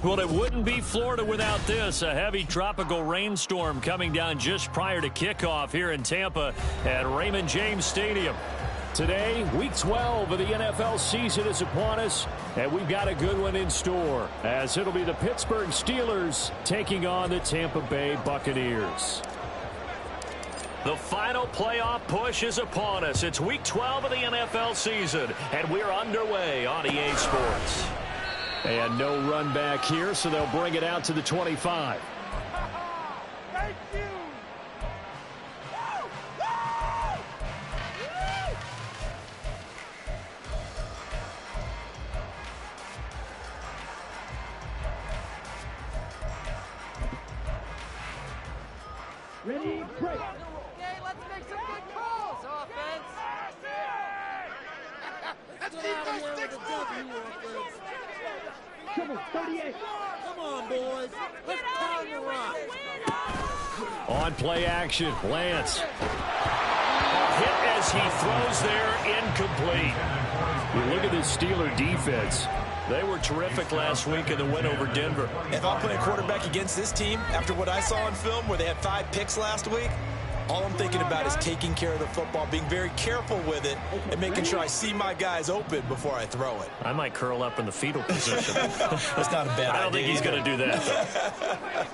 Well, it wouldn't be Florida without this. A heavy tropical rainstorm coming down just prior to kickoff here in Tampa at Raymond James Stadium. Today, Week 12 of the NFL season is upon us, and we've got a good one in store, as it'll be the Pittsburgh Steelers taking on the Tampa Bay Buccaneers. The final playoff push is upon us. It's Week 12 of the NFL season, and we're underway on EA Sports. And no run back here, so they'll bring it out to the 25. Thank you. Ready, break. Okay, let's make some good calls, offense. Let's keep those sticks moving. 38. Come on, boys. Let's pound the rock. On play action, Lance. Hit as he throws there, incomplete. You look at this Steeler defense. They were terrific last week in the win over Denver. If I'm playing quarterback against this team, after what I saw on film where they had 5 picks last week, all I'm thinking about is taking care of the football, being very careful with it, and making sure I see my guys open before I throw it. I might curl up in the fetal position. That's not a bad idea. I don't think he's going to do that,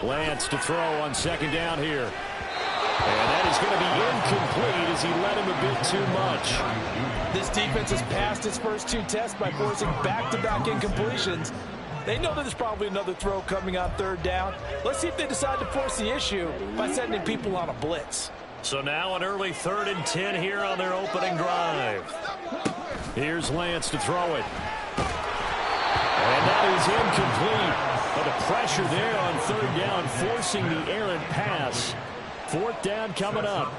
though. Lance to throw on second down here. And that is going to be incomplete as he led him a bit too much. This defense has passed its first 2 tests by forcing back-to-back incompletions. They know that there's probably another throw coming on third down. Let's see if they decide to force the issue by sending people on a blitz. So now an early 3rd and 10 here on their opening drive. Here's Lance to throw it. And that is incomplete. But the pressure there on 3rd down, forcing the errant pass. 4th down coming up.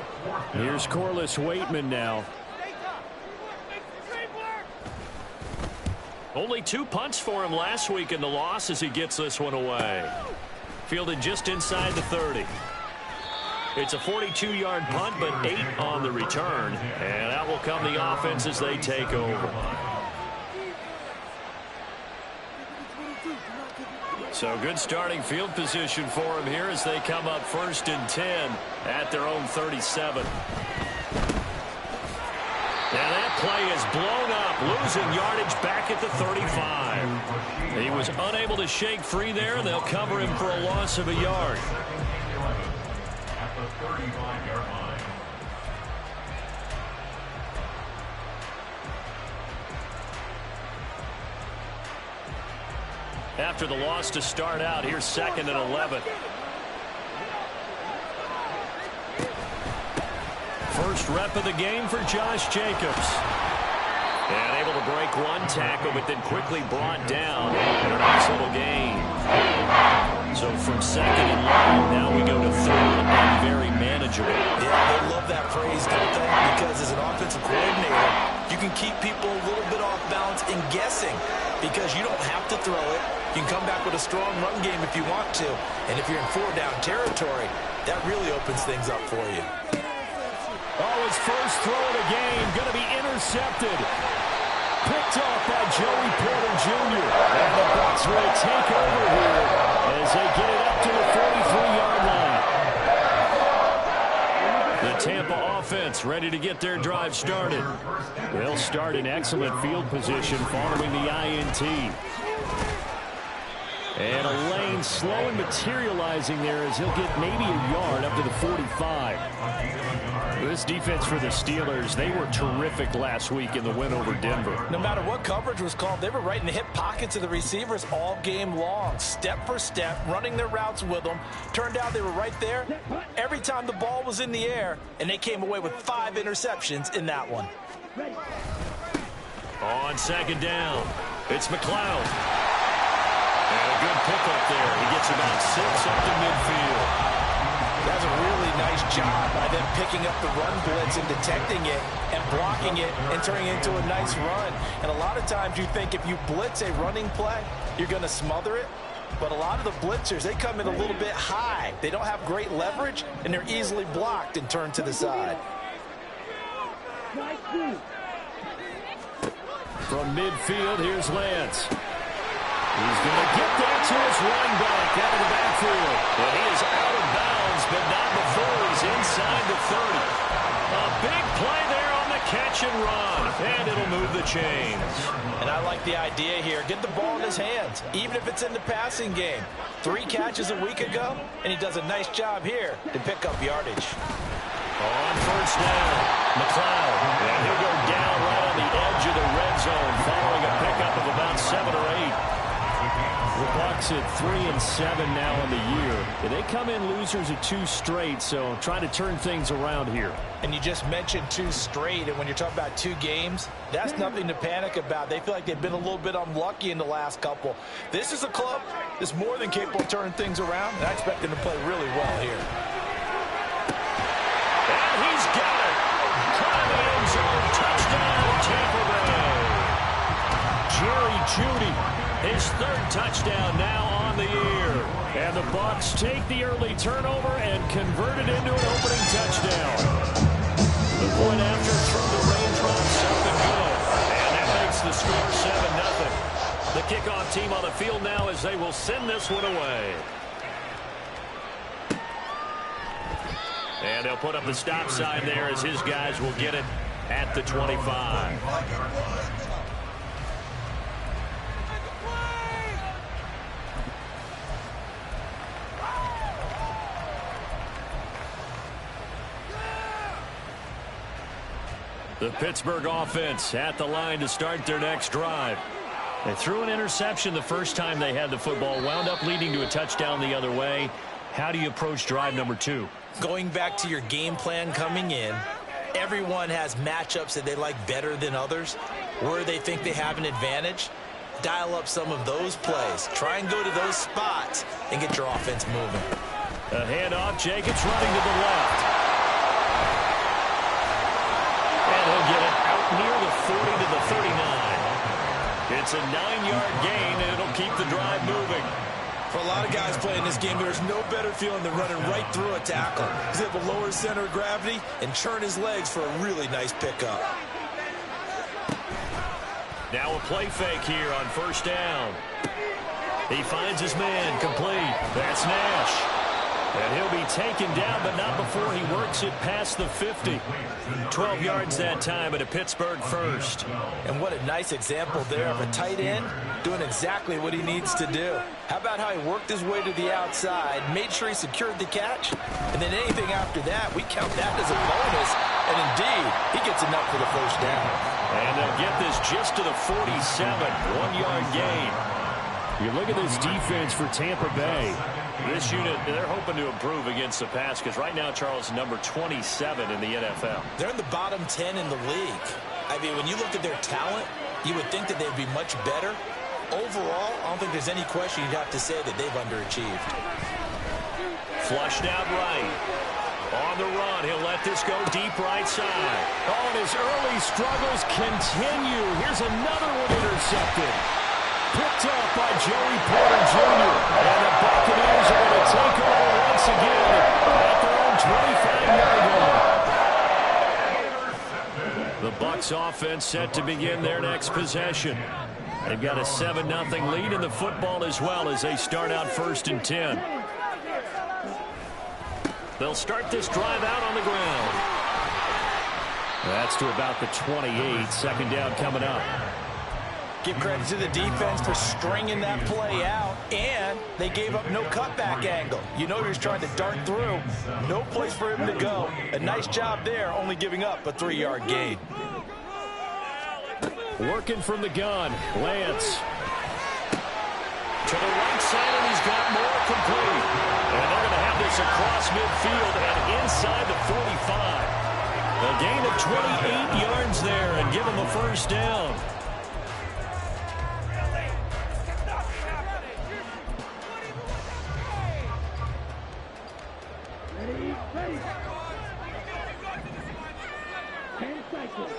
Here's Corliss Waitman now. Only 2 punts for him last week in the loss as he gets this one away. Fielded just inside the 30. It's a 42-yard punt, but 8 on the return. And out will come the offense as they take over. So good starting field position for him here as they come up 1st and 10 at their own 37. Now that play is blown up, losing yardage back at the 35. He was unable to shake free there. They'll cover him for a loss of a yard. After the loss to start out, here's 2nd and 11. First rep of the game for Josh Jacobs. And able to break 1 tackle, but then quickly brought down. And a nice little gain. So from 2nd and long, now we go to 3rd and very manageable. Yeah, they love that phrase, don't they? Because as an offensive coordinator, you can keep people a little bit off balance and guessing because you don't have to throw it. You can come back with a strong run game if you want to. And if you're in 4-down territory, that really opens things up for you. Oh, his first throw of the game going to be intercepted. Picked off by Joey Porter Jr. And the Bucs will take over here as they get it up to the 43-yard line. The Tampa offense ready to get their drive started. They'll start in excellent field position following the INT. And a lane slow and materializing there as he'll get maybe a yard up to the 45. This defense for the Steelers, they were terrific last week in the win over Denver. No matter what coverage was called, they were right in the hip pockets of the receivers all game long. Step for step, running their routes with them. Turned out they were right there every time the ball was in the air, and they came away with 5 interceptions in that one. On 2nd down, it's McLeod. And a good pickup there. He gets about 6 up to midfield. That's a really nice job by them picking up the run blitz and detecting it and blocking it and turning it into a nice run. And a lot of times you think if you blitz a running play, you're going to smother it. But a lot of the blitzers, they come in a little bit high. They don't have great leverage, and they're easily blocked and turned to the side. From midfield, here's Lance. He's going to get that to his running back out of the backfield. And he is out of bounds, but not before he's inside the 30. A big play there on the catch and run, and it'll move the chains. And I like the idea here. Get the ball in his hands, even if it's in the passing game. 3 catches a week ago, and he does a nice job here to pick up yardage. On first down, McLeod, and he'll go down right on the edge of the red zone following a pickup of about 7 or 8. The Bucs at 3-7 now in the year. They come in losers at 2 straight, so trying to turn things around here. And you just mentioned 2 straight, and when you're talking about 2 games, that's nothing to panic about. They feel like they've been a little bit unlucky in the last couple. This is a club that's more than capable of turning things around, and I expect them to play really well here. And he's got it. Caught in the end zone. Touchdown, Tampa Bay. Jerry Jeudy, his 3rd touchdown now on the year. And the Bucs take the early turnover and convert it into an opening touchdown. The point after through the raindrops up and good. And that makes the score 7-0. The kickoff team on the field now as they will send this one away. And they'll put up the stop sign there as his guys will get it at the 25. The Pittsburgh offense at the line to start their next drive. They threw an interception the first time they had the football, wound up leading to a touchdown the other way. How do you approach drive number 2? Going back to your game plan coming in, everyone has matchups that they like better than others. Where they think they have an advantage, dial up some of those plays. Try and go to those spots and get your offense moving. A handoff, Jacobs running to the left. And he'll get it out near the 40 to the 39. It's a 9-yard gain, and it'll keep the drive moving. For a lot of guys playing this game, there's no better feeling than running right through a tackle. He's able to lower his center of gravity and churn his legs for a really nice pickup. Now a play fake here on first down. He finds his man complete. That's Nash. And he'll be taken down, but not before he works it past the 50. 12 yards that time, at a Pittsburgh first. And what a nice example there of a tight end doing exactly what he needs to do. How about how he worked his way to the outside, made sure he secured the catch, and then anything after that, we count that as a bonus. And indeed, he gets enough for the first down. And they'll get this just to the 47, 1-yard gain. You look at this defense for Tampa Bay. This unit, they're hoping to improve against the pass because right now, Charles, number 27 in the NFL. They're in the bottom 10 in the league. I mean, when you look at their talent, you would think that they'd be much better. Overall, I don't think there's any question you'd have to say that they've underachieved. Flushed out right. On the run, he'll let this go deep right side. Oh, and his early struggles continue. Here's another one intercepted. Picked up by Joey Porter Jr. And the Buccaneers are going to take over once again at their own 25-yard line. The Bucs offense set to begin their next possession. They've got a 7-0 lead in the football as well as they start out 1st and 10. They'll start this drive out on the ground. That's to about the 28. Second down coming up. Give credit to the defense for stringing that play out, and they gave up no cutback angle. You know he was trying to dart through. No place for him to go. A nice job there, only giving up a 3-yard gain. Working from the gun, Lance. To the right side, and he's got more complete. And they're going to have this across midfield and inside the 45. A gain of 28 yards there and give him a first down. Ready. 10 seconds.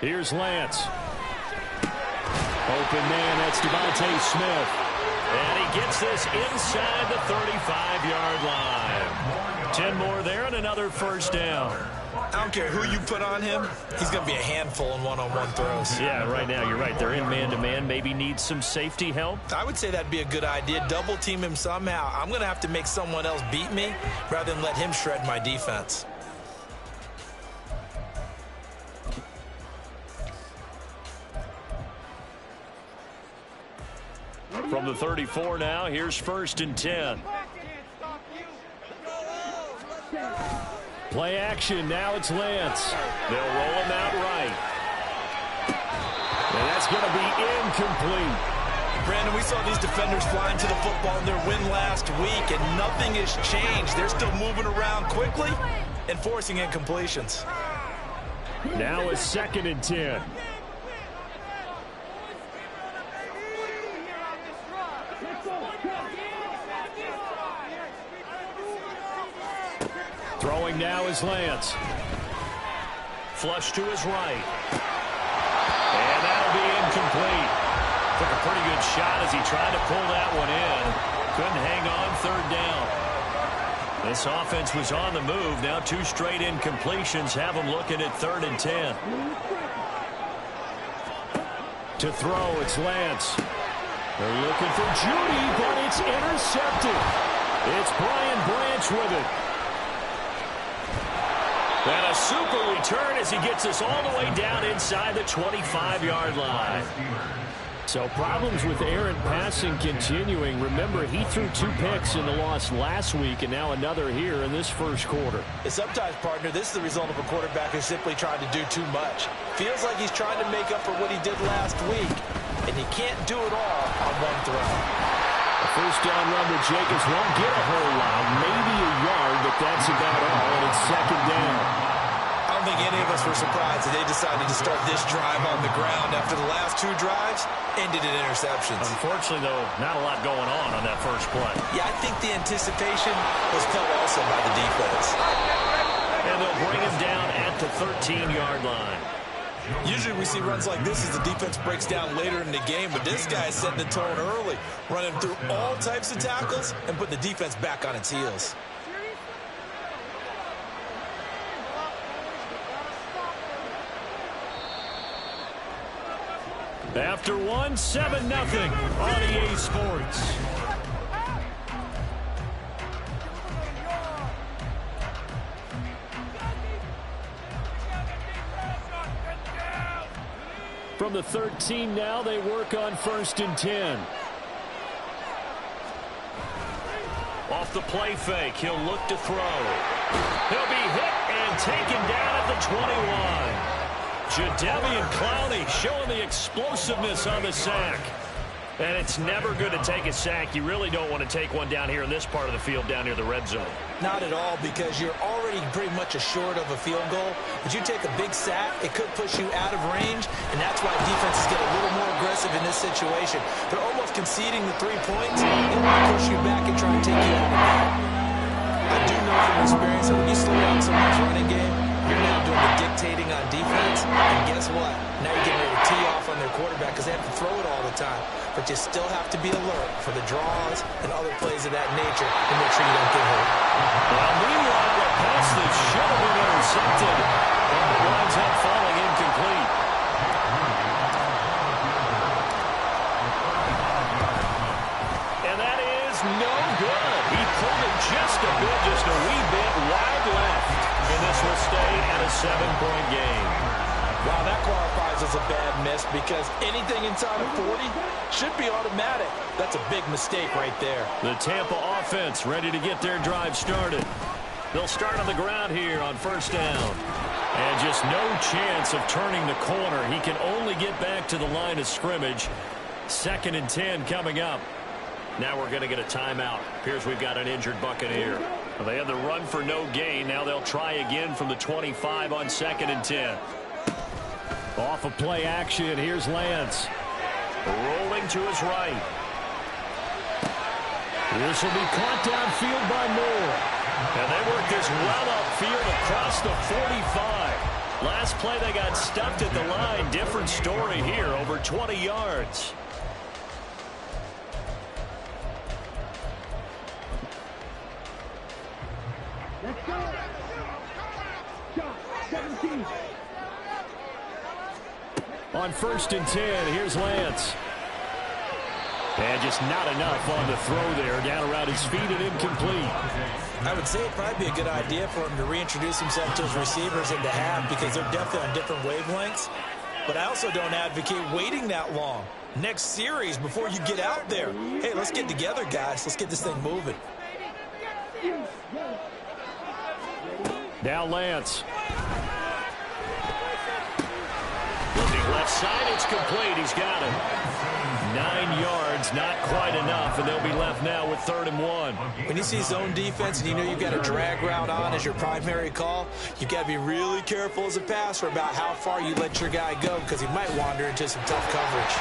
Here's Lance. Open man, that's Devontae Smith. And he gets this inside the 35-yard line. 10 more there and another first down. I don't care who you put on him. He's going to be a handful in one-on-one throws. Yeah, right now you're right. They're in man-to-man. Maybe needs some safety help. I would say that'd be a good idea. Double team him somehow. I'm going to have to make someone else beat me rather than let him shred my defense. From the 34 now, here's 1st and 10. Play action, now it's Lance. They'll roll him out right. And that's going to be incomplete. Brandon, we saw these defenders flying to the football in their win last week, and nothing has changed. They're still moving around quickly and forcing incompletions. Now it's 2nd and 10. Throwing now is Lance. Flush to his right. And that'll be incomplete. Took a pretty good shot as he tried to pull that one in. Couldn't hang on 3rd down. This offense was on the move. Now 2 straight incompletions have them looking at 3rd and 10. To throw, it's Lance. They're looking for Judy, but it's intercepted. It's Brian Branch with it. And a super return as he gets us all the way down inside the 25-yard line. So problems with errant passing continuing. Remember, he threw 2 picks in the loss last week, and now another here in this first quarter. Sometimes, partner, this is the result of a quarterback who's simply trying to do too much. Feels like he's trying to make up for what he did last week, and you can't do it all on one throw. A first down run with Jacobs won't get a whole lot, maybe a yard, but that's about all, and it's 2nd down. I don't think any of us were surprised that they decided to start this drive on the ground after the last 2 drives ended in interceptions. Unfortunately, though, not a lot going on that first play. Yeah, I think the anticipation was felt also by the defense. And they'll bring him down at the 13-yard line. Usually we see runs like this as the defense breaks down later in the game, but this guy is setting the tone early, running through all types of tackles and putting the defense back on its heels. After 1, 7-0 on EA Sports. From the 13 now, they work on 1st and 10. Off the play fake, he'll look to throw. He'll be hit and taken down at the 21. Jadeveon Clowney showing the explosiveness on the sack. And it's never good to take a sack. You really don't want to take one down here in this part of the field, down near the red zone. Not at all, because you're already pretty much assured of a field goal. But you take a big sack, it could push you out of range, and that's why defenses get a little more aggressive in this situation. They're almost conceding the 3 points. They want to push you back and try and take you out of that. I do know from experience that when you slow down someone's running game, you're now doing the dictating on defense, and guess what? Now you're getting ready to tee off on their quarterback because they have to throw it all the time. But you still have to be alert for the draws and other plays of that nature to make sure you don't get hurt. Well, meanwhile, a pass that should have been intercepted winds up falling incomplete. And that is no good. He pulled it just a bit, just a wee bit wide left. And this will stay at a 7-point game. Wow, that qualifies as a bad miss because anything inside of 40 should be automatic. That's a big mistake right there. The Tampa offense ready to get their drive started. They'll start on the ground here on 1st down. And just no chance of turning the corner. He can only get back to the line of scrimmage. 2nd and 10 coming up. Now we're going to get a timeout. Appears we've got an injured Buccaneer. Well, they had the run for no gain. Now they'll try again from the 25 on 2nd and 10. Off of play action, here's Lance. Rolling to his right. This will be caught downfield by Moore. And they work this well upfield across the 45. Last play they got stuffed at the line. Different story here, over 20 yards. On 1st and 10, here's Lance. And just not enough on the throw there. Down around his feet and incomplete. I would say it'd probably be a good idea for him to reintroduce himself to his receivers in the half because they're definitely on different wavelengths. But I also don't advocate waiting that long. Next series before you get out there. Hey, let's get together, guys. Let's get this thing moving. Now Lance. Looking left side, it's complete. He's got it. 9 yards, not quite enough, and they'll be left now with 3rd and 1. When you see zone defense and you know you've got a drag route on as your primary call, you've got to be really careful as a passer about how far you let your guy go because he might wander into some tough coverage.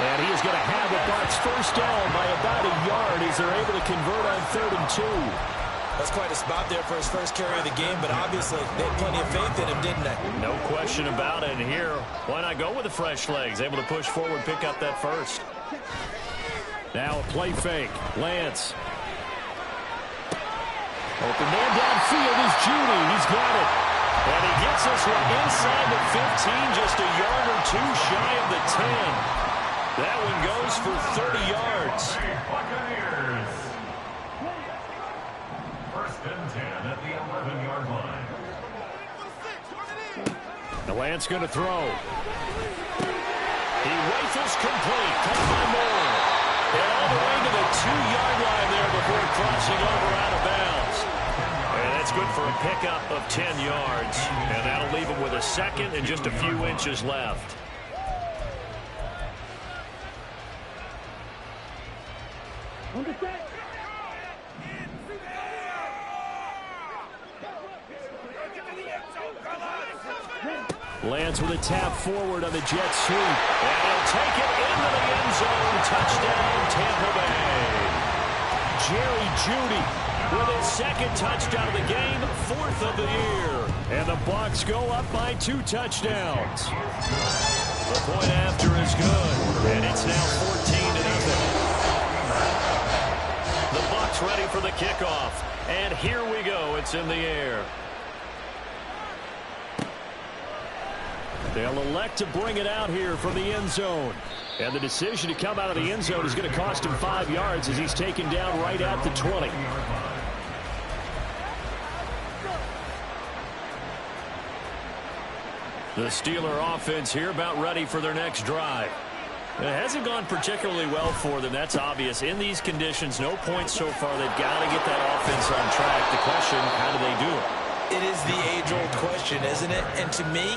And he is going to have the Bucs first down by about a yard as they're able to convert on 3rd and 2. That's quite a spot there for his first carry of the game, but obviously they had plenty of faith in him, didn't they? No question about it. And here, why not go with the fresh legs? Able to push forward, pick up that first. Now a play fake. Lance. Open man downfield is Judy. He's got it. And he gets this one inside the 15, just a yard or two shy of the 10. That one goes for 30 yards. First and 10 at the 11-yard line. The Lance going to throw. He rifles complete. Caught by Moore. And all the way to the 2-yard line there before crossing over out of bounds. And that's good for a pickup of 10 yards. And that'll leave him with a second and just a few inches left. Lance with a tap forward on the jet sweep. And he'll take it into the end zone. Touchdown, Tampa Bay. Jerry Jeudy with his 2nd touchdown of the game, 4th of the year. And the Bucs go up by 2 touchdowns. The point after is good. And it's now 14-0. The Bucs ready for the kickoff. And here we go. It's in the air. They'll elect to bring it out here from the end zone. And the decision to come out of the end zone is going to cost him 5 yards as he's taken down right at the 20. The Steeler offense here about ready for their next drive. It hasn't gone particularly well for them. That's obvious. In these conditions, no points so far. They've got to get that offense on track. The question, how do they do it? It is the age-old question, isn't it? And to me,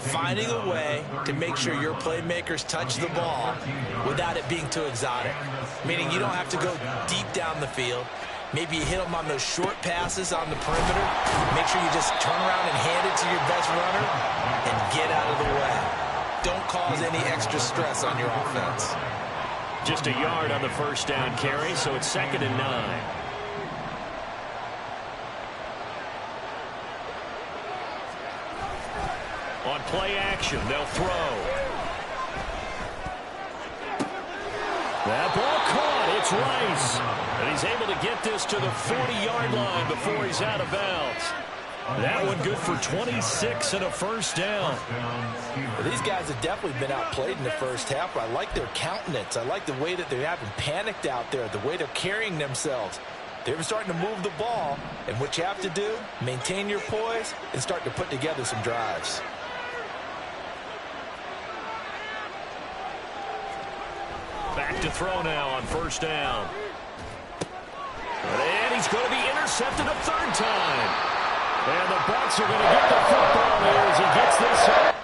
finding a way to make sure your playmakers touch the ball without it being too exotic. Meaning you don't have to go deep down the field. Maybe you hit them on those short passes on the perimeter. Make sure you just turn around and hand it to your best runner and get out of the way. Don't cause any extra stress on your offense. Just a yard on the first down carry, so it's 2nd and 9. On play action, they'll throw. That ball caught. It's Rice. And he's able to get this to the 40-yard line before he's out of bounds. That one good for 26 and a first down. Well, these guys have definitely been outplayed in the first half. I like their countenance. I like the way that they haven't panicked out there, the way they're carrying themselves. They're starting to move the ball. And what you have to do, maintain your poise and start to put together some drives. Back to throw now on first down. And he's going to be intercepted a 3rd time. And the Bucs are going to get the football there as he gets this up.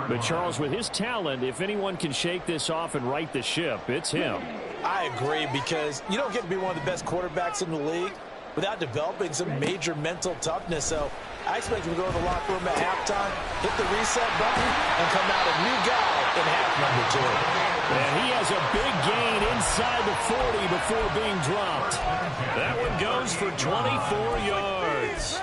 But Charles, with his talent, if anyone can shake this off and right the ship, it's him. I agree, because you don't get to be one of the best quarterbacks in the league without developing some major mental toughness. So I expect him to go to the locker room at halftime, hit the reset button, and come out a new guy in half number 2. And he has a big gain inside the 40 before being dropped. That one goes for 24 yards.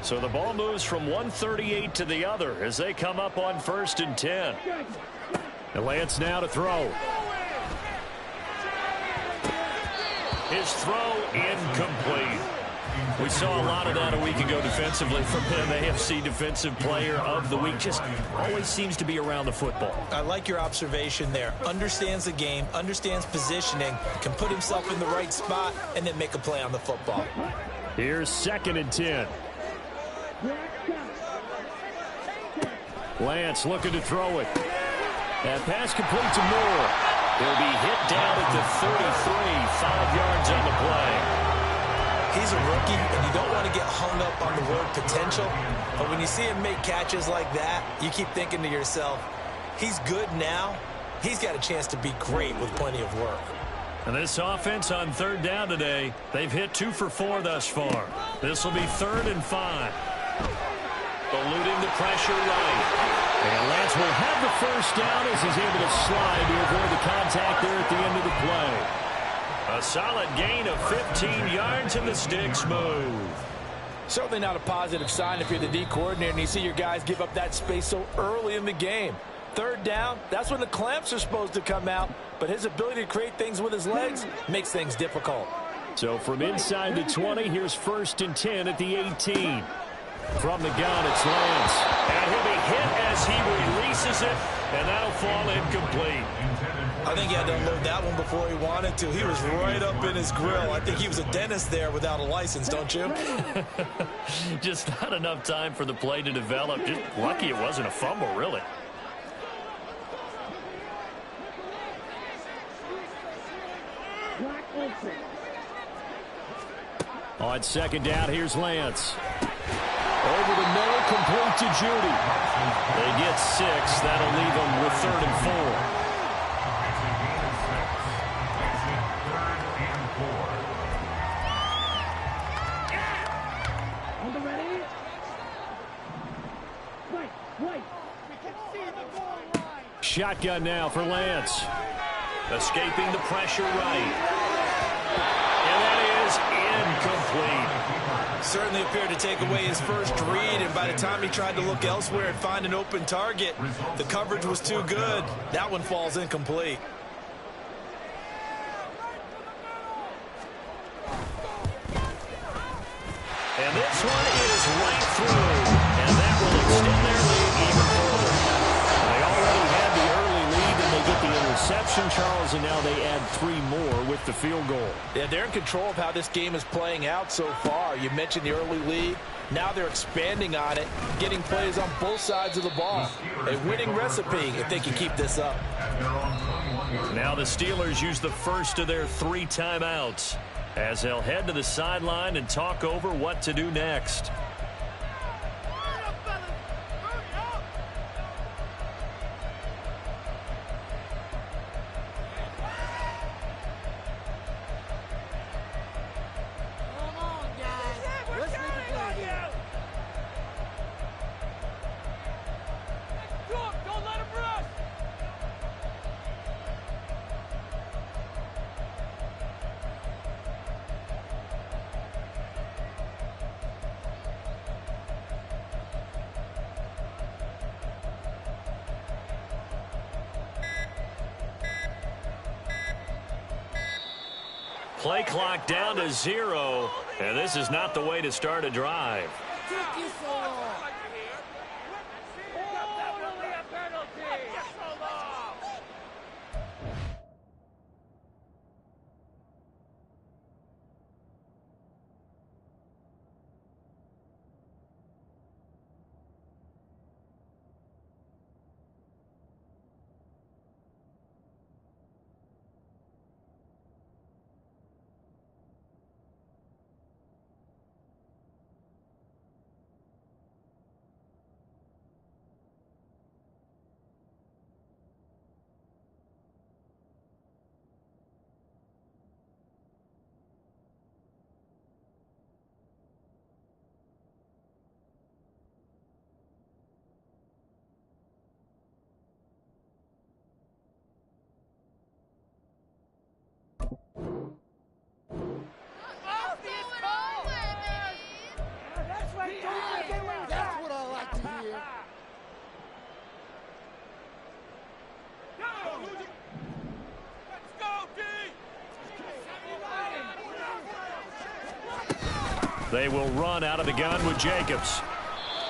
So the ball moves from 138 to the other as they come up on 1st and 10. And Lance now to throw. His throw incomplete. We saw a lot of that a week ago defensively from him. AFC Defensive Player of the Week. Just always seems to be around the football. I like your observation there. Understands the game, understands positioning, can put himself in the right spot, and then make a play on the football. Here's 2nd and 10. Lance looking to throw it. That pass complete to Moore. He'll be hit down at the 33, 5 yards on the play. He's a rookie, and you don't want to get hung up on the word potential. But when you see him make catches like that, you keep thinking to yourself, he's good now. He's got a chance to be great with plenty of work. And this offense on 3rd down today, they've hit 2 for 4 thus far. This will be 3rd and 5. Eluding the pressure right. And Lance will have the 1st down as he's able to slide to avoid the contact there at the end of the play. A solid gain of 15 yards and the sticks move. Certainly not a positive sign if you're the D coordinator and you see your guys give up that space so early in the game. 3rd down, that's when the clamps are supposed to come out, but his ability to create things with his legs makes things difficult. So from inside the 20, here's 1st and 10 at the 18. From the gun, it's Lance. And he'll be hit as he releases it, and that'll fall incomplete. I think he had to unload that one before he wanted to. He was right up in his grill. I think he was a dentist there without a license, don't you? Just not enough time for the play to develop. Just lucky it wasn't a fumble, really. On 2nd down, here's Lance. Over the middle, complete to Judy. They get 6. That'll leave them with 3rd and 4. Shotgun now for Lance. Escaping the pressure right. And that is incomplete. Certainly appeared to take away his first read, and by the time he tried to look elsewhere and find an open target, the coverage was too good. That one falls incomplete. And this one is right through. And that will extend their lead even further. They already had the early lead, and they get the interception, Charles, and now they add 3 more with the field goal. Yeah, they're in control of how this game is playing out so far. You mentioned the early lead. Now they're expanding on it, getting plays on both sides of the ball. A winning recipe if they can keep this up. Now the Steelers use the first of their 3 timeouts as they'll head to the sideline and talk over what to do next. Play clock down to 0, and this is not the way to start a drive. They will run out of the gun with Jacobs.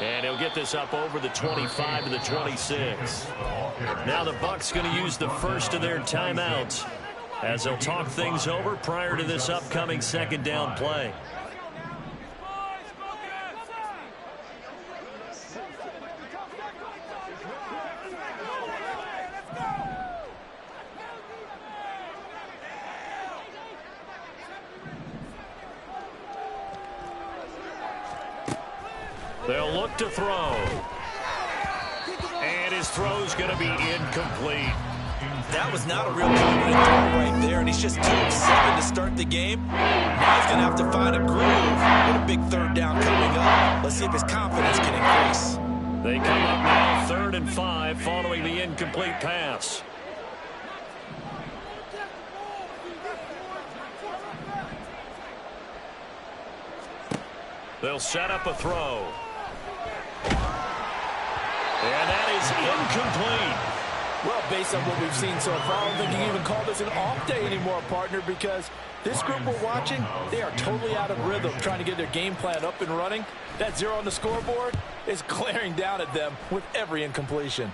And he'll get this up over the 25 to the 26. Now the Bucs going to use the first of their timeouts as they'll talk things over prior to this upcoming second down play. They'll look to throw. And his throw's going to be incomplete. That was not a real confident throw right there, and he's just 2 of 7 to start the game. Now he's going to have to find a groove with a big third down coming up. Let's see if his confidence can increase. They come up now 3rd and 5 following the incomplete pass. They'll set up a throw. And that is incomplete. Well, based on what we've seen so far, I don't think you can even call this an off day anymore, partner, because this group we're watching, they are totally out of rhythm trying to get their game plan up and running. That 0 on the scoreboard is glaring down at them with every incompletion.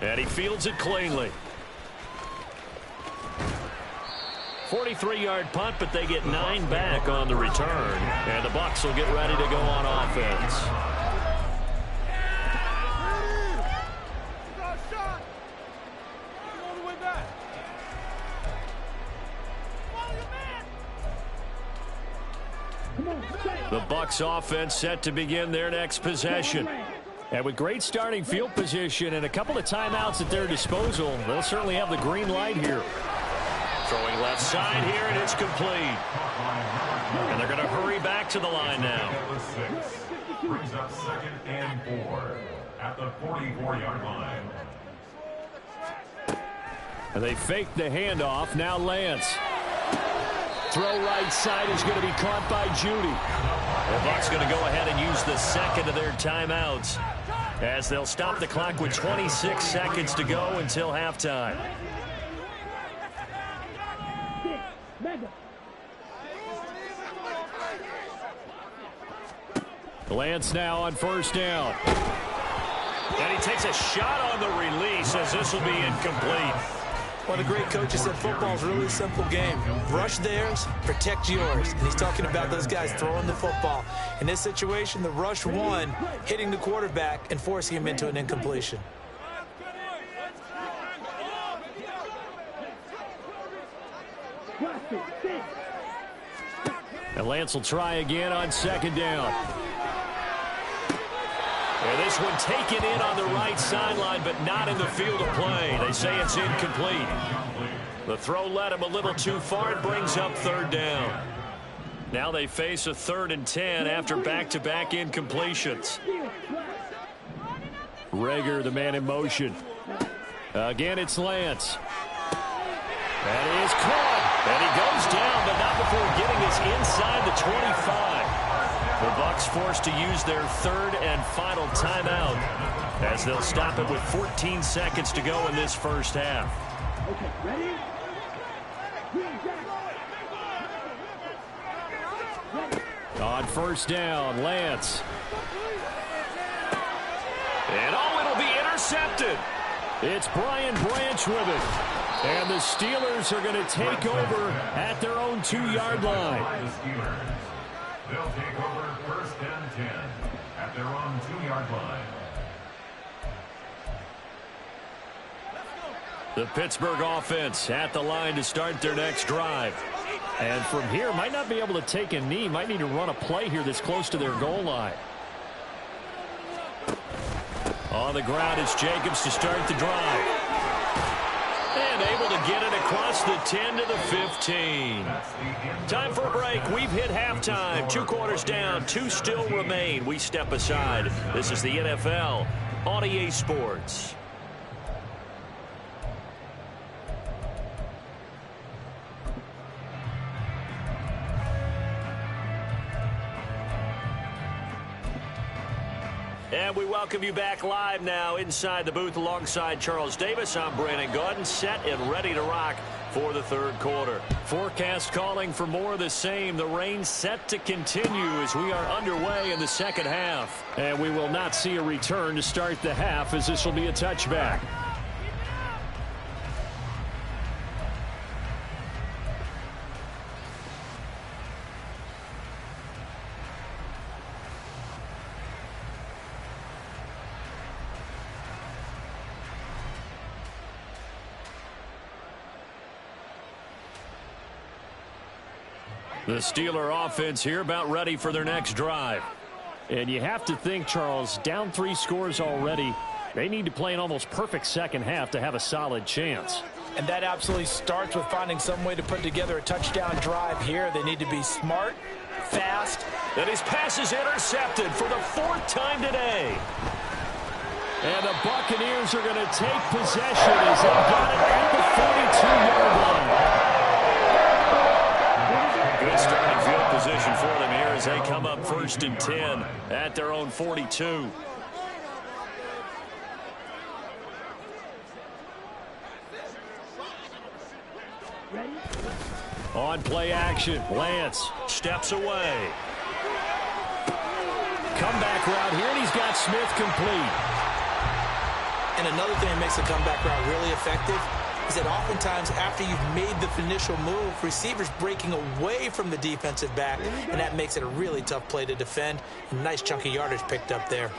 And he fields it cleanly. 43-yard punt, but they get 9 back on the return. And the Bucs will get ready to go on offense. The Bucs offense set to begin their next possession. And with great starting field position and a couple of timeouts at their disposal, they'll certainly have the green light here. Throwing left side here, and it's complete. And they're going to hurry back to the line now. Brings up 2nd and 4 at the 44-yard line. And they fake the handoff. Now Lance. Throw right side is going to be caught by Judy. The Bucs going to go ahead and use the second of their timeouts as they'll stop the clock with 26 seconds to go until halftime. Lance now on 1st down. And he takes a shot on the release as this will be incomplete. One of the great coaches said football's a really simple game. Rush theirs, protect yours. And he's talking about those guys throwing the football. In this situation, the rush one, hitting the quarterback and forcing him into an incompletion. And Lance will try again on 2nd down. And this one taken in on the right sideline, but not in the field of play. They say it's incomplete. The throw led him a little too far. It brings up 3rd down. Now they face a 3rd and 10 after back-to-back incompletions. Rager, the man in motion. Again, it's Lance. And he is caught. And he goes down, but not before getting us inside the 25. The Bucs forced to use their 3rd and final timeout as they'll stop it with 14 seconds to go in this first half. Okay, ready? On 1st down, Lance. And it'll be intercepted. It's Brian Branch with it. And the Steelers are going to take over at their own 2-yard line. They'll take over 1st and 10 at their own 2-yard line. The Pittsburgh offense at the line to start their next drive. And from here, might not be able to take a knee. Might need to run a play here that's close to their goal line. On the ground is Jacobs to start the drive. And able to get it across the 10 to the 15. Time for a break. We've hit halftime. 2 quarters down. 2 still remain. We step aside. This is the NFL on EA Sports. And we welcome you back live now inside the booth alongside Charles Davis. I'm Brandon Gaudin, set and ready to rock for the third quarter. Forecast calling for more of the same. The rain set to continue as we are underway in the second half. And we will not see a return to start the half, as this will be a touchback. The Steeler offense here about ready for their next drive. And you have to think, Charles, down 3 scores already. They need to play an almost perfect second half to have a solid chance. And that absolutely starts with finding some way to put together a touchdown drive here. They need to be smart, fast. And his pass is intercepted for the 4th time today. And the Buccaneers are going to take possession as they've got it at the 42-yard line. Good starting field position for them here as they come up 1st and 10 at their own 42. On play action, Lance steps away. Comeback route here, and he's got Smith complete. And another thing that makes the comeback route really effective is that oftentimes after you've made the initial move, receivers breaking away from the defensive back, and that makes it a really tough play to defend. A nice chunk of yardage picked up there.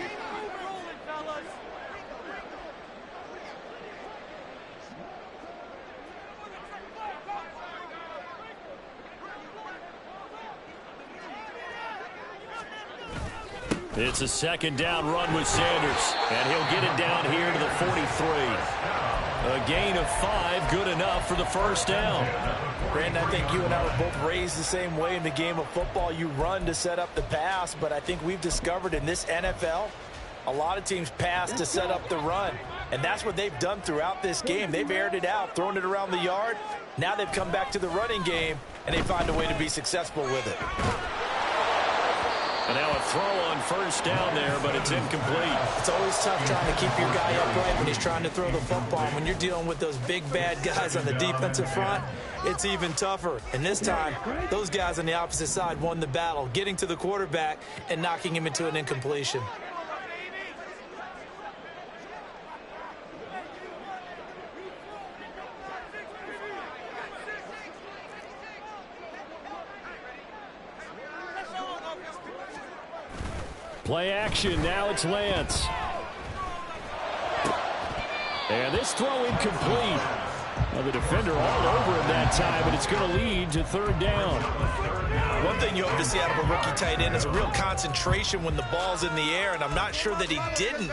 It's a 2nd down run with Sanders, and he'll get it down here to the 43. A gain of 5, good enough for the 1st down. Brandon, I think you and I were both raised the same way in the game of football. You run to set up the pass, but I think we've discovered in this NFL, a lot of teams pass to set up the run. And that's what they've done throughout this game. They've aired it out, thrown it around the yard. Now they've come back to the running game, and they find a way to be successful with it. And now a throw on 1st down there, but it's incomplete. It's always tough trying to keep your guy upright when he's trying to throw the football. And when you're dealing with those big, bad guys on the defensive front, it's even tougher. And this time, those guys on the opposite side won the battle, getting to the quarterback and knocking him into an incompletion. Play action, now it's Lance. And this throw incomplete. Well, the defender all over him that time, but it's going to lead to 3rd down. One thing you hope to see out of a rookie tight end is a real concentration when the ball's in the air, and I'm not sure that he didn't,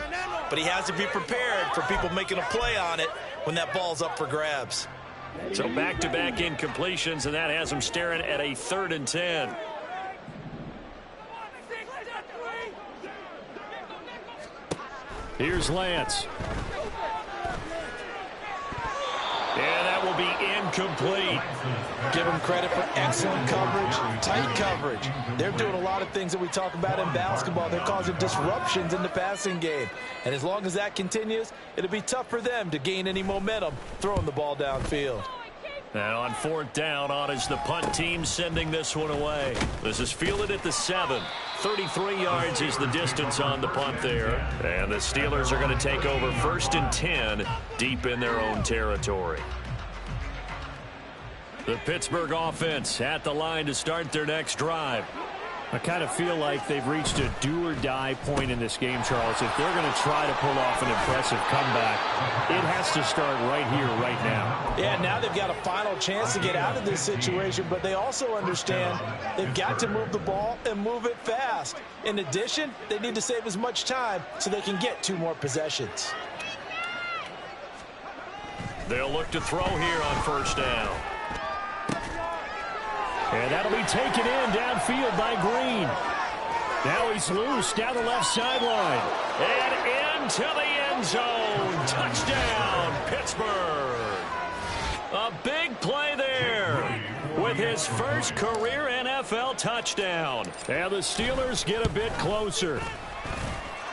but he has to be prepared for people making a play on it when that ball's up for grabs. So back-to-back incompletions, and that has him staring at a 3rd and 10. Here's Lance. And that will be incomplete. Give them credit for excellent coverage, tight coverage. They're doing a lot of things that we talk about in basketball. They're causing disruptions in the passing game. And as long as that continues, it'll be tough for them to gain any momentum throwing the ball downfield. And on 4th down, on is the punt team sending this one away. This is fielded at the 7. 33 yards is the distance on the punt there. And the Steelers are going to take over 1st and 10 deep in their own territory. The Pittsburgh offense at the line to start their next drive. I kind of feel like they've reached a do-or-die point in this game, Charles. If they're going to try to pull off an impressive comeback, it has to start right here, right now. Yeah, now they've got a final chance to get out of this situation, but they also understand they've got to move the ball and move it fast. In addition, they need to save as much time so they can get 2 more possessions. They'll look to throw here on 1st down. And that'll be taken in downfield by Green. Now he's loose down the left sideline. And into the end zone. Touchdown, Pittsburgh. A big play there with his first career NFL touchdown. And the Steelers get a bit closer.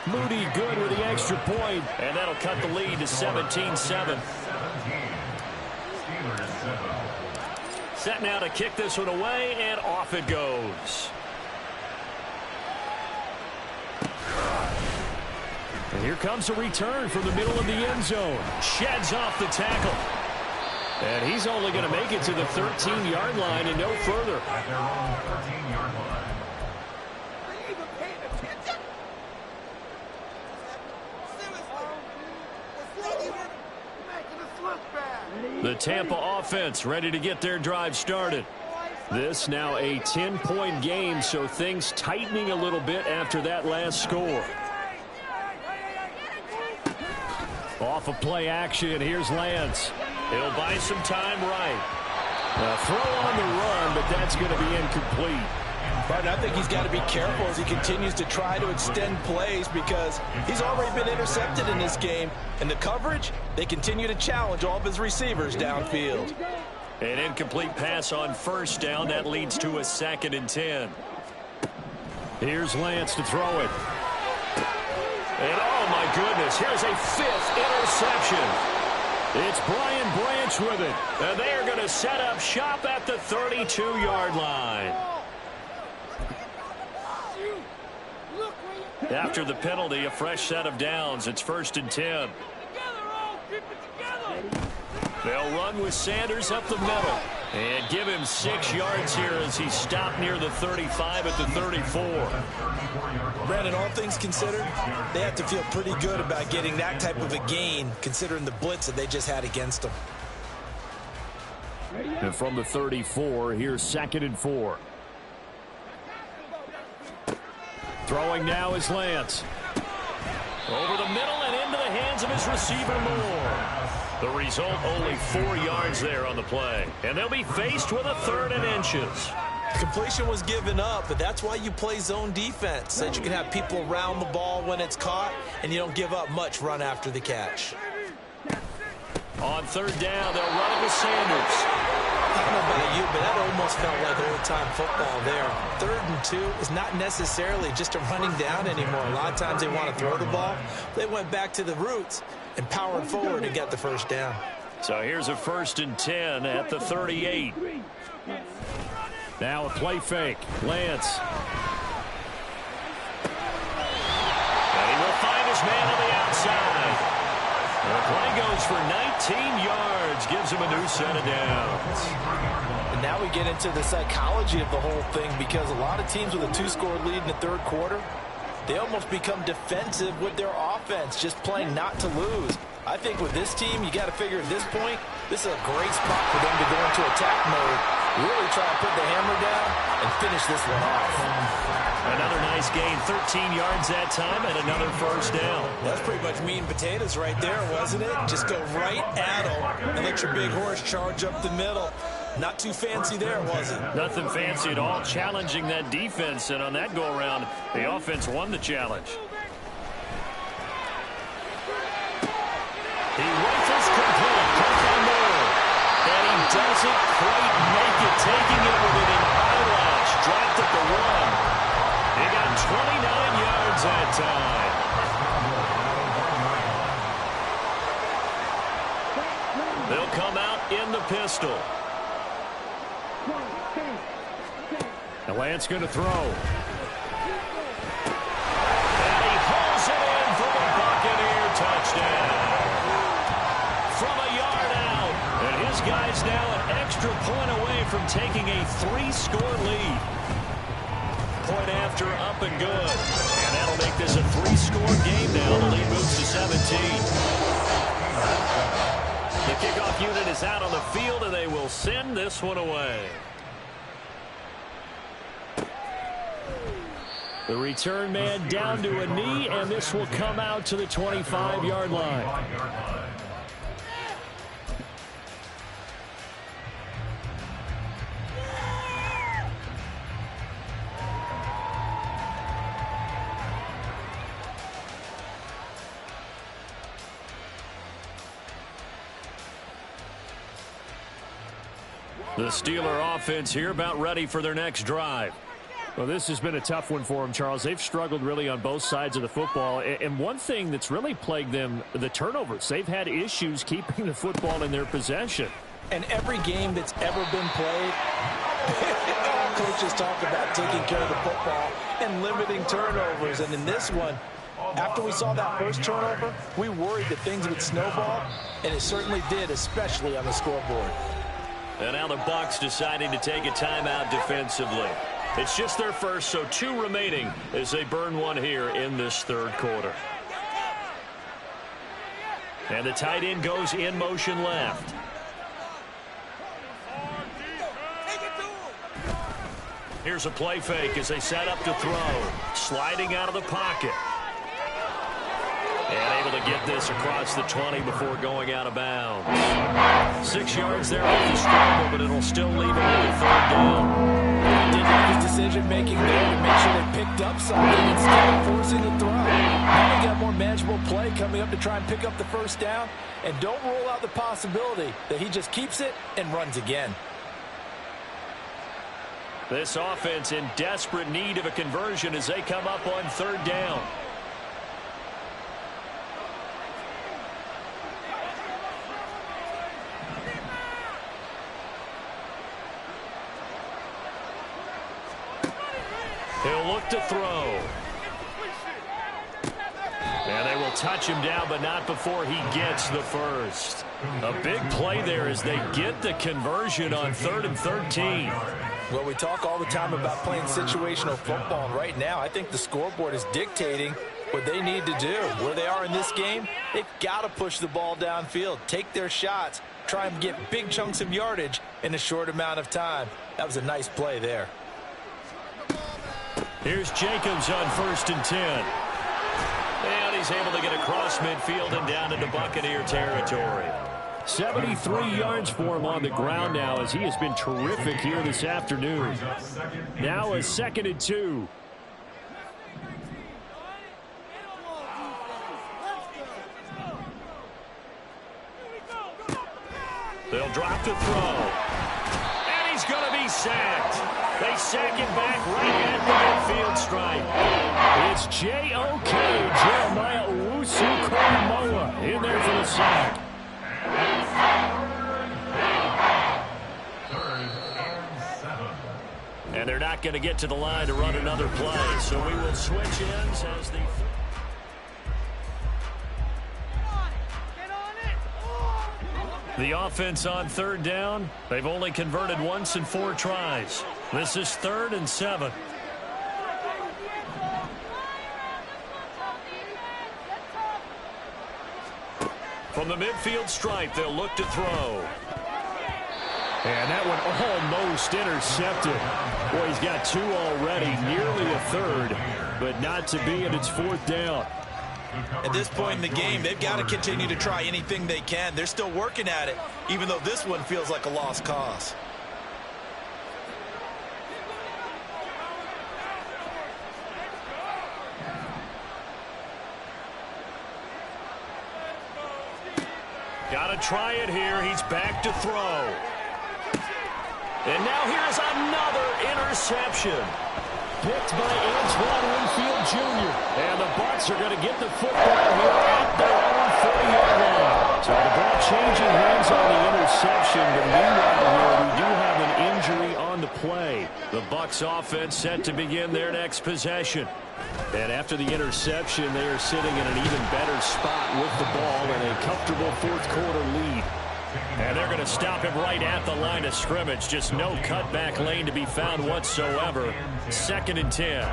Moody good with the extra point. And that'll cut the lead to 17-7. Steelers 7. Set now to kick this one away, and off it goes. And here comes a return from the middle of the end zone. Sheds off the tackle. And he's only going to make it to the 13-yard line and no further. At their own 13-yard line. The Tampa offense ready to get their drive started. This now a 10-point game, so things tightening a little bit after that last score. Off of play action, here's Lance. He'll buy some time right. A throw on the run, but that's going to be incomplete. But I think he's got to be careful as he continues to try to extend plays because he's already been intercepted in this game. And the coverage, they continue to challenge all of his receivers downfield. An incomplete pass on first down. That leads to a 2nd and 10. Here's Lance to throw it. And oh my goodness, here's a 5th interception. It's Brian Branch with it. And they are going to set up shop at the 32-yard line. After the penalty, a fresh set of downs. It's 1st and 10. They'll run with Sanders up the middle. And give him 6 yards here as he stopped near the 35 at the 34. Brandon, all things considered, they have to feel pretty good about getting that type of a gain, considering the blitz that they just had against them. And from the 34, here's 2nd and 4. Throwing now is Lance. Over the middle and into the hands of his receiver Moore. The result, only 4 yards there on the play. And they'll be faced with a 3rd and inches. Completion was given up, but that's why you play zone defense, so that you can have people around the ball when it's caught, and you don't give up much run after the catch. On 3rd down, they'll run it with Sanders. I don't know about you, but that almost felt like old-time football there. 3rd and 2 is not necessarily just a running down anymore. A lot of times they want to throw the ball. They went back to the roots and powered forward to get the first down. So here's a 1st and 10 at the 38. Now a play fake. Lance. And he will find his man on the outside. The play goes for 19 yards. Gives him a new set of downs. And now we get into the psychology of the whole thing because a lot of teams with a 2-score lead in the 3rd quarter, they almost become defensive with their offense, just playing not to lose. I think with this team, you got to figure at this point, this is a great spot for them to go into attack mode, really try to put the hammer down and finish this one off. Another nice gain, 13 yards that time, and another 1st down. That's pretty much meat and potatoes right there, wasn't it? Just go right at them and let your big horse charge up the middle. Not too fancy there, was it? Nothing fancy at all, challenging that defense, and on that go-around, the offense won the challenge. He rifles complete. And he doesn't quite make it, taking it within an eyelash. Dropped at the 1. He got 29 yards that time. They'll come out in the pistol. And Lance going to throw. And he pulls it in for the Buccaneer touchdown. From a yard out. And his guy's now an extra point away from taking a 3-score lead. Point after, up and good. And that'll make this a 3-score game now. The lead moves to 17. The kickoff unit is out on the field, and they will send this one away. The return man down to a knee, and this will come out to the 25-yard line. The Steeler offense here about ready for their next drive. Well, this has been a tough one for them, Charles. They've struggled really on both sides of the football. And one thing that's really plagued them, the turnovers. They've had issues keeping the football in their possession. And every game that's ever been played, all coaches talk about taking care of the football and limiting turnovers. And in this one, after we saw that first turnover, we worried that things would snowball, and it certainly did, especially on the scoreboard. And now the Bucs deciding to take a timeout defensively. It's just their first, so 2 remaining as they burn one here in this third quarter. And the tight end goes in motion left. Here's a play fake as they set up to throw. Sliding out of the pocket. And able to get this across the 20 before going out of bounds. 6 yards there off the scramble, but it'll still leave him with a third down. He did like his decision-making there to make sure they picked up something instead of forcing a throw. Now they got more manageable play coming up to try and pick up the first down. And don't rule out the possibility that he just keeps it and runs again. This offense in desperate need of a conversion as they come up on third down. He'll look to throw. And they will touch him down, but not before he gets the first. A big play there as they get the conversion on 3rd and 13. Well, we talk all the time about playing situational football, and right now I think the scoreboard is dictating what they need to do. Where they are in this game, they've got to push the ball downfield, take their shots, try and get big chunks of yardage in a short amount of time. That was a nice play there. Here's Jacobs on 1st and 10. And he's able to get across midfield and down into Buccaneer territory. 73 yards for him on the ground now as he has been terrific here this afternoon. Now a 2nd and 2. They'll drop to throw. And he's going to be sacked. They sack him back right at the midfield stripe. It's J.O.K. Jeremiah Owusu-Koramoah in there for the sack. And they're not going to get to the line to run another play, so we will switch ends as the... The offense on 3rd down, they've only converted once in 4 tries. This is 3rd and 7. From the midfield stripe, they'll look to throw. And that one almost intercepted. Boy, he's got 2 already, nearly a 3rd, but not to be, and it's 4th down. At this point in the game, they've got to continue to try anything they can. They're still working at it, even though this one feels like a lost cause. Got to try it here. He's back to throw. And now here's another interception. Picked by Antoine Winfield Jr. And the Bucs are going to get the football here at their own 40-yard line. So the ball changing hands on the interception. But meanwhile here, we do have an injury on the play. The Bucs offense set to begin their next possession. And after the interception, they are sitting in an even better spot with the ball in a comfortable 4th quarter lead. And they're going to stop him right at the line of scrimmage. Just no cutback lane to be found whatsoever. 2nd and 10.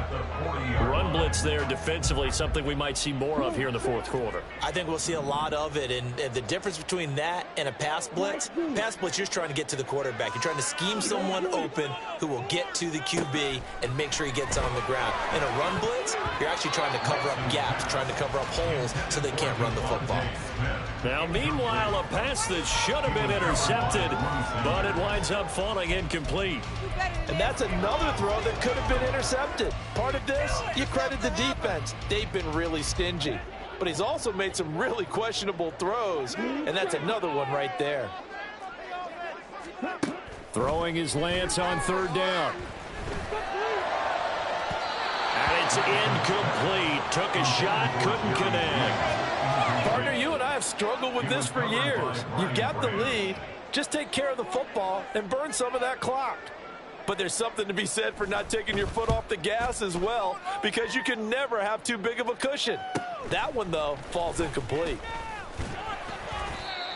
Run blitz there defensively, something we might see more of here in the 4th quarter. I think we'll see a lot of it, and the difference between that and a pass blitz, you're just trying to get to the quarterback. You're trying to scheme someone open who will get to the QB and make sure he gets on the ground. In a run blitz, you're actually trying to cover up gaps, trying to cover up holes so they can't run the football. Now, meanwhile, a pass that should have been intercepted, but it winds up falling incomplete. And that's another throw that could have been intercepted. Part of this, you credit the defense. They've been really stingy. But he's also made some really questionable throws, and that's another one right there. Throwing his Lance on 3rd down. And it's incomplete. Took a shot, couldn't connect. Partner, you and I have struggled with this for years. You've got the lead, Just take care of the football and burn some of that clock. But there's something to be said for not taking your foot off the gas as well, because you can never have too big of a cushion. That one, though, falls incomplete.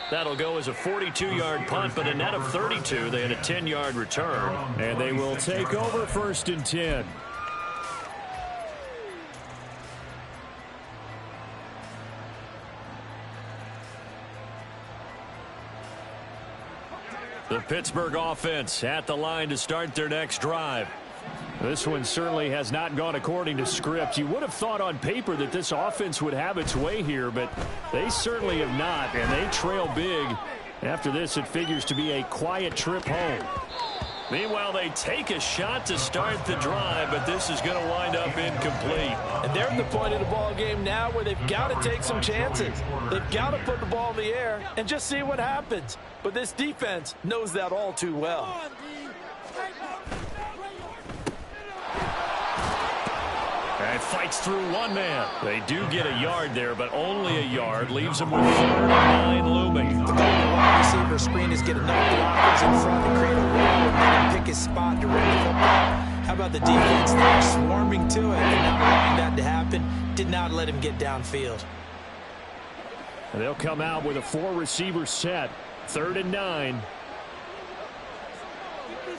That'll go as a 42-yard punt, but a net of 32. They had a 10-yard return, and they will take over 1st and 10. The Pittsburgh offense at the line to start their next drive. This one certainly has not gone according to script. You would have thought on paper that this offense would have its way here, but they certainly have not, and they trail big. After this, it figures to be a quiet trip home. Meanwhile, they take a shot to start the drive, but this is going to wind up incomplete. And they're at the point of the ball game now where they've got to take some chances. They've got to put the ball in the air and just see what happens. But this defense knows that all too well. And fights through one man. They do get a yard there, but only a yard. Leaves them with 3rd and 9 looming. The wide receiver screen is get enough blockers in front to create a wall and then pick his spot to run the football. How about the defense there swarming to it and not allowing that to happen? Did not let him get downfield. And they'll come out with a 4-receiver set. 3rd and 9.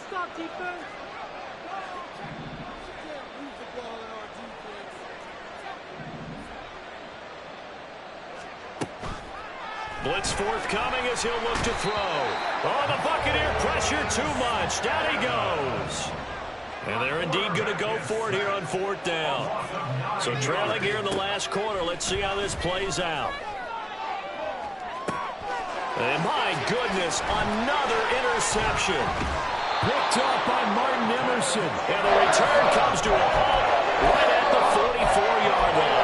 Stop defense. Blitz forthcoming as he'll look to throw. Oh, the Buccaneer pressure too much. Down he goes. And they're indeed going to go for it here on 4th down. So trailing here in the last quarter. Let's see how this plays out. And my goodness, another interception. Picked up by Martin Emerson. And the return comes to a halt right at the 44-yard line.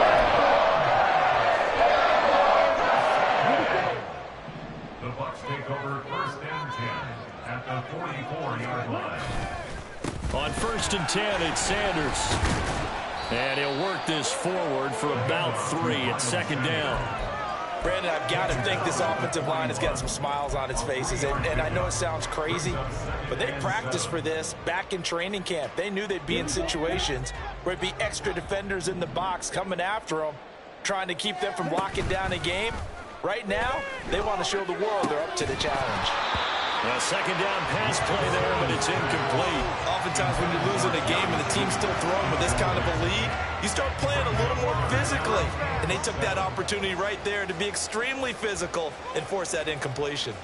The Bucs take over 1st and 10 at the 44-yard line. On 1st and 10, it's Sanders. And he'll work this forward for about 3 at 2nd down. Brandon, I've got to think this offensive line has got some smiles on its faces. And I know it sounds crazy, but they practiced for this back in training camp. They knew they'd be in situations where it'd be extra defenders in the box coming after them, trying to keep them from locking down a game. Right now, they want to show the world they're up to the challenge. A 2nd down pass play there, but it's incomplete. Oftentimes when you're losing a game and the team's still throwing with this kind of a lead, you start playing a little more physically. And they took that opportunity right there to be extremely physical and force that incompletion.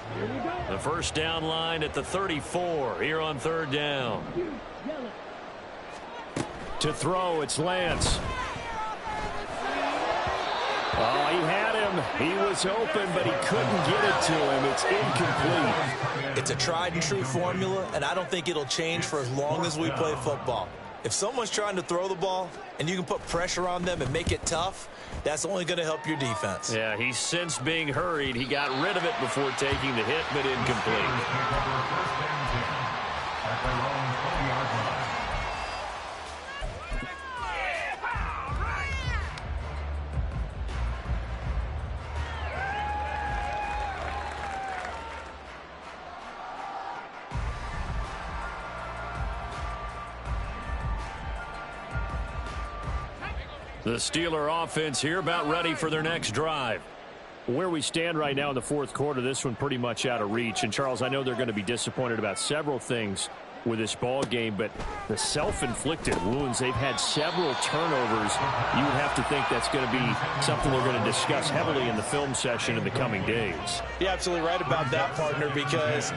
The 1st down line at the 34 here on 3rd down. To throw, it's Lance. Oh, he had him. He was open, but he couldn't get it to him. It's incomplete. It's a tried and true formula, and I don't think it'll change for as long as we play football. If someone's trying to throw the ball and you can put pressure on them and make it tough, that's only going to help your defense. Yeah, he sensed being hurried. He got rid of it before taking the hit, but incomplete. At their own 20-yard line. The Steeler offense here about ready for their next drive. Where we stand right now in the 4th quarter, this one pretty much out of reach. And, Charles, I know they're going to be disappointed about several things with this ball game, but the self-inflicted wounds, they've had several turnovers. You would have to think that's going to be something they're going to discuss heavily in the film session in the coming days. You're absolutely right about that, partner, because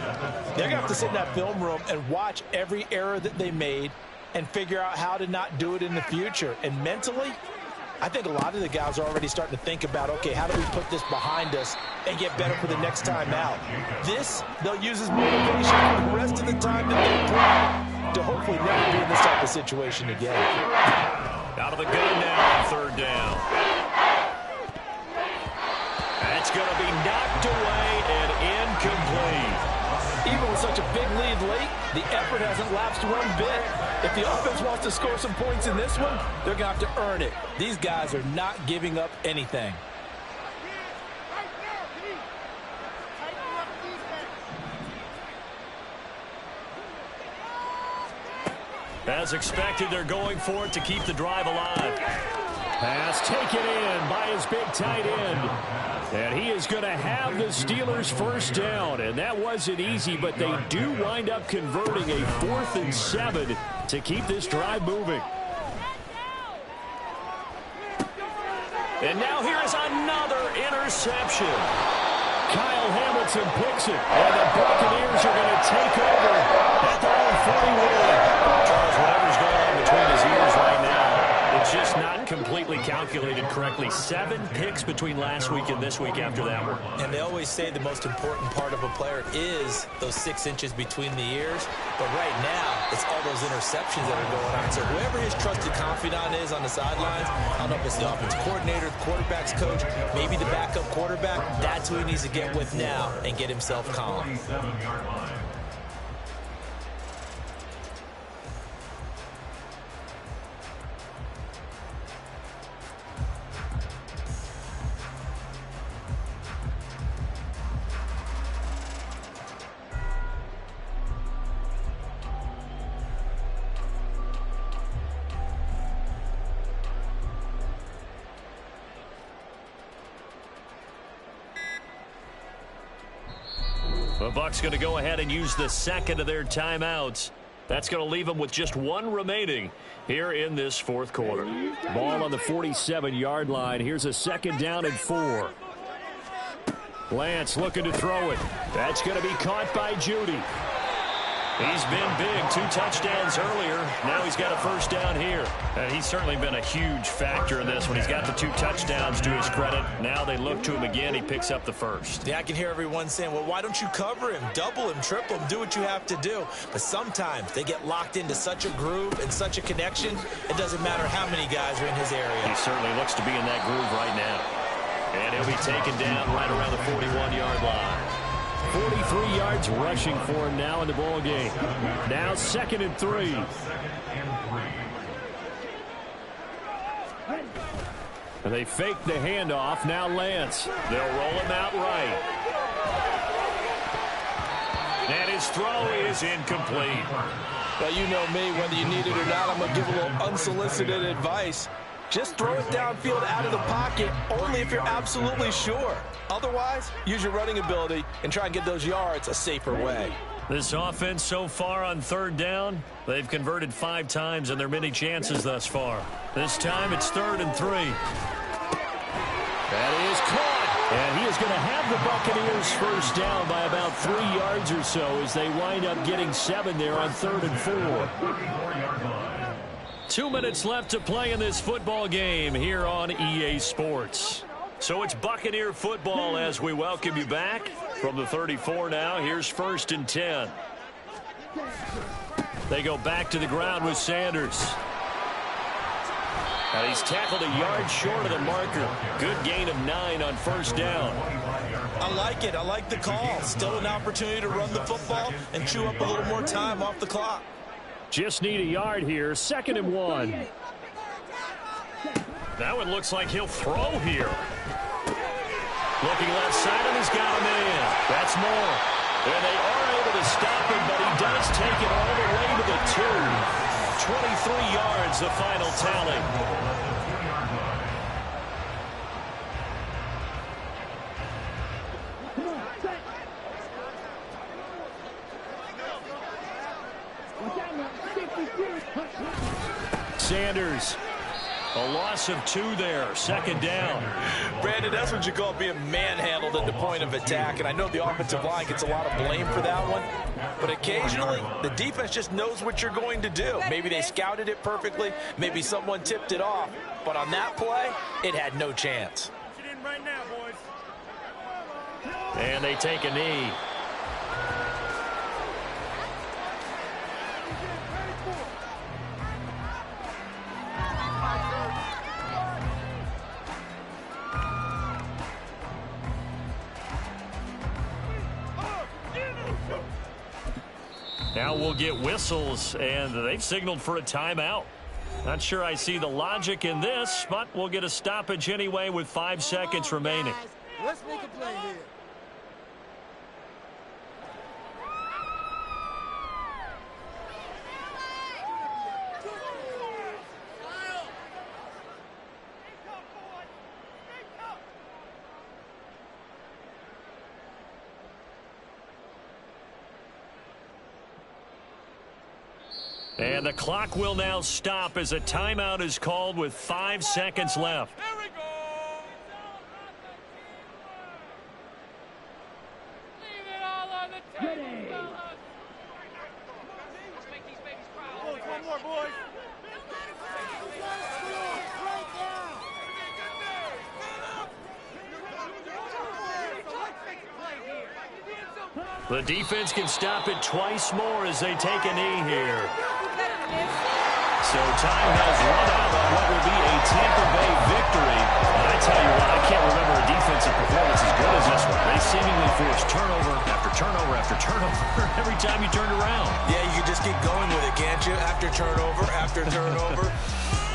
they're going to have to sit in that film room and watch every error that they made and figure out how to not do it in the future. And mentally, I think a lot of the guys are already starting to think about, okay, how do we put this behind us and get better for the next time out? This, they'll use as motivation for the rest of the time that they play to hopefully never be in this type of situation again. Out of the gun now on 3rd down. That's going to be knocked away and incomplete. Even with such a big lead late, the effort hasn't lapsed one bit. If the offense wants to score some points in this one, they're going to have to earn it. These guys are not giving up anything. As expected, they're going for it to keep the drive alive. Pass taken in by his big tight end. And he is going to have the Steelers first down. And that wasn't easy, but they do wind up converting a 4th and 7 to keep this drive moving. And now here is another interception. Kyle Hamilton picks it, and the Buccaneers are going to take over at their own 41. Charles, whatever's going on between his ears right now, it's just not completely calculated correctly. 7 picks between last week and this week after that one. And they always say the most important part of a player is those 6 inches between the ears. But right now, it's all those interceptions that are going on. So whoever his trusted confidant is on the sidelines, I don't know if it's the offensive coordinator, the quarterback's coach, maybe the backup quarterback, that's who he needs to get with now and get himself calm. 7-yard line. The Bucs going to go ahead and use the second of their timeouts. That's going to leave them with just 1 remaining here in this 4th quarter. Ball on the 47-yard line. Here's a 2nd down and 4. Lance looking to throw it. That's going to be caught by Judy. He's been big. 2 touchdowns earlier. Now he's got a first down here. He's certainly been a huge factor in this when he's got the 2 touchdowns to his credit. Now they look to him again. He picks up the first. Yeah, I can hear everyone saying, well, why don't you cover him, double him, triple him, do what you have to do. But sometimes they get locked into such a groove and such a connection, it doesn't matter how many guys are in his area. He certainly looks to be in that groove right now. And he'll be taken down right around the 41-yard line. 43 yards rushing for him now in the ball game. Now 2nd and 3. And they fake the handoff. Now Lance. They'll roll him out right. And his throw is incomplete. Well, you know me, whether you need it or not, I'm going to give a little unsolicited advice. Just throw it downfield out of the pocket only if you're absolutely sure. Otherwise, use your running ability and try and get those yards a safer way. This offense so far on 3rd down, they've converted 5 times in their many chances thus far. This time it's 3rd and 3. That is caught. And he is going to have the Buccaneers first down by about 3 yards or so as they wind up getting 7 there on 3rd and 4. 2 minutes left to play in this football game here on EA Sports. So it's Buccaneer football as we welcome you back from the 34 now. Here's 1st and 10. They go back to the ground with Sanders. And he's tackled a yard short of the marker. Good gain of 9 on 1st down. I like it. I like the call. Still an opportunity to run the football and chew up a little more time off the clock. Just need a yard here. 2nd and 1. Now it looks like he'll throw here. Looking left side, and he's got a man. That's more. And they are able to stop him, but he does take it all the way to the 2. 23 yards, the final tally. Sanders, a loss of 2 there, 2nd down. Brandon, that's what you call being manhandled at the point of attack, and I know the offensive line gets a lot of blame for that one, but occasionally the defense just knows what you're going to do. Maybe they scouted it perfectly, maybe someone tipped it off, but on that play, it had no chance. And they take a knee. Now we'll get whistles, and they've signaled for a timeout. Not sure I see the logic in this, but we'll get a stoppage anyway with 5 seconds remaining. Let's make a play here. And the clock will now stop as a timeout is called with 5 seconds left. The defense can stop it twice more as they take a knee here. So time has run out on what will be a Tampa Bay victory. And I tell you what, I can't remember a defensive performance as good as this one. They seemingly forced turnover after turnover after turnover every time you turned around. Yeah, you can just keep going with it, can't you? After turnover, after turnover.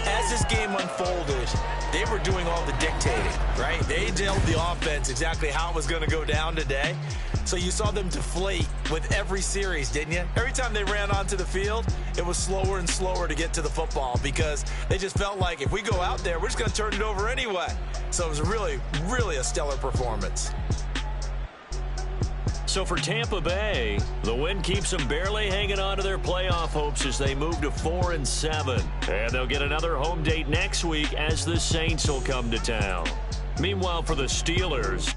As this game unfolded, they were doing all the dictating, right? They told the offense exactly how it was going to go down today. So you saw them deflate with every series, didn't you? Every time they ran onto the field, it was slower and slower to get to the football because they just felt like if we go out there, we're just going to turn it over anyway. So it was really, really a stellar performance. So for Tampa Bay, the win keeps them barely hanging on to their playoff hopes as they move to 4-7. And they'll get another home date next week as the Saints will come to town. Meanwhile, for the Steelers,